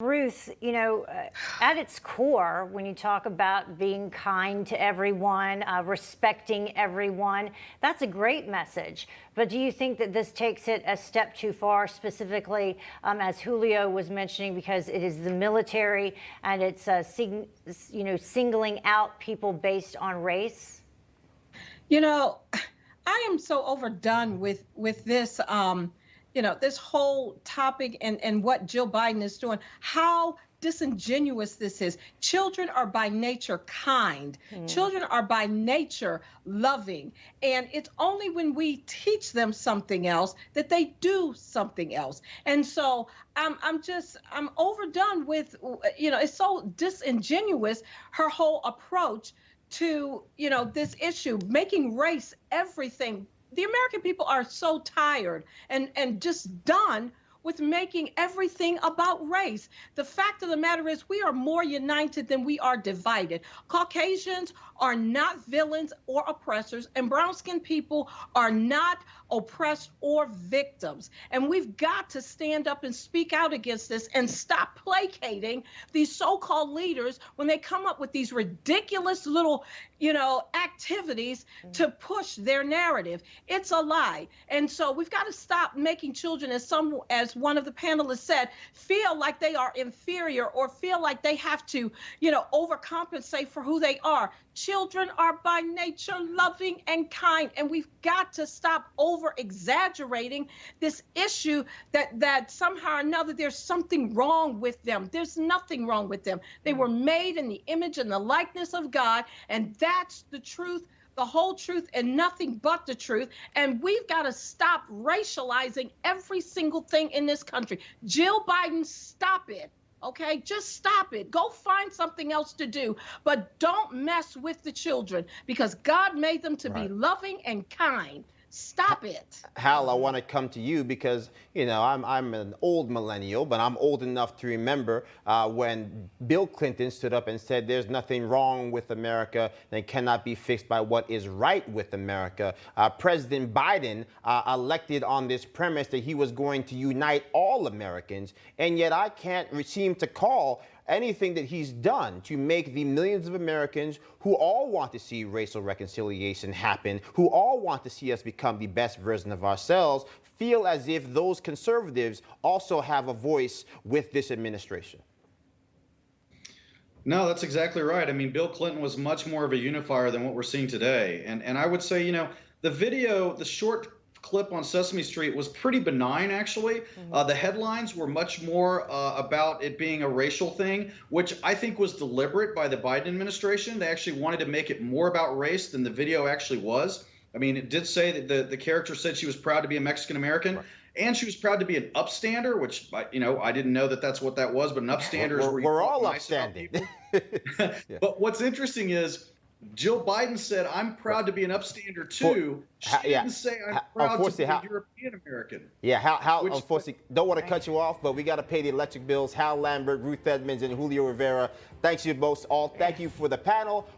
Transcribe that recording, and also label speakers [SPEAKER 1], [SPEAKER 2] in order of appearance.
[SPEAKER 1] Ruth, at its core, when you talk about being kind to everyone, respecting everyone, that's a great message. But do you think that this takes it a step too far, specifically, as Julio was mentioning, because it is the military and it's singling out people based on race?
[SPEAKER 2] I am so overdone with this. This whole topic and what Jill Biden is doing, how disingenuous this is. Children are by nature kind. Children are by nature loving. And it's only when we teach them something else that they do something else. And so I'm overdone with, it's so disingenuous, her whole approach to, this issue, making race everything. The American people are so tired and just done with making everything about race. The fact of the matter is we are more united than we are divided. Caucasians are not villains or oppressors, and brown-skinned people are not oppressed or victims. And we've got to stand up and speak out against this and stop placating these so-called leaders when they come up with these ridiculous little, activities to push their narrative. It's a lie. And so we've got to stop making children, as one of the panelists said, feel like they are inferior or feel like they have to, overcompensate for who they are. Children are by nature loving and kind, and we've got to stop over-exaggerating this issue that somehow or another there's something wrong with them. There's nothing wrong with them. They were made in the image and the likeness of God, and that's the truth, the whole truth, and nothing but the truth. And we've got to stop racializing every single thing in this country. Jill Biden, stop it. Okay, just stop it. Go find something else to do, but don't mess with the children because God made them to be loving and kind. Stop it.
[SPEAKER 3] Hal, I want to come to you because, I'm an old millennial, but I'm old enough to remember when Bill Clinton stood up and said there's nothing wrong with America that cannot be fixed by what is right with America. President Biden elected on this premise that he was going to unite all Americans, and yet I can't seem to call anything that he's done to make the millions of Americans who all want to see racial reconciliation happen, who all want to see us become the best version of ourselves, feel as if those conservatives also have a voice with this administration.
[SPEAKER 4] No, that's exactly right. I mean, Bill Clinton was much more of a unifier than what we're seeing today. And I would say, the video, the short clip on Sesame Street was pretty benign, actually. The headlines were much more about it being a racial thing, which I think was deliberate by the Biden administration. They actually wanted to make it more about race than the video actually was. I mean, it did say that the character said she was proud to be a Mexican-American, and she was proud to be an upstander, which, I didn't know that that's what that was, but an upstander is where
[SPEAKER 3] we're all upstanding.
[SPEAKER 4] But what's interesting is Jill Biden said, I'm proud to be an upstander too. She didn't say I'm proud to be a European American.
[SPEAKER 3] Yeah, Hal, unfortunately, don't want to cut you off, but we got to pay the electric bills. Hal Lambert, Ruth Edmonds, and Julio Rivera, thanks you both all. Thank you for the panel.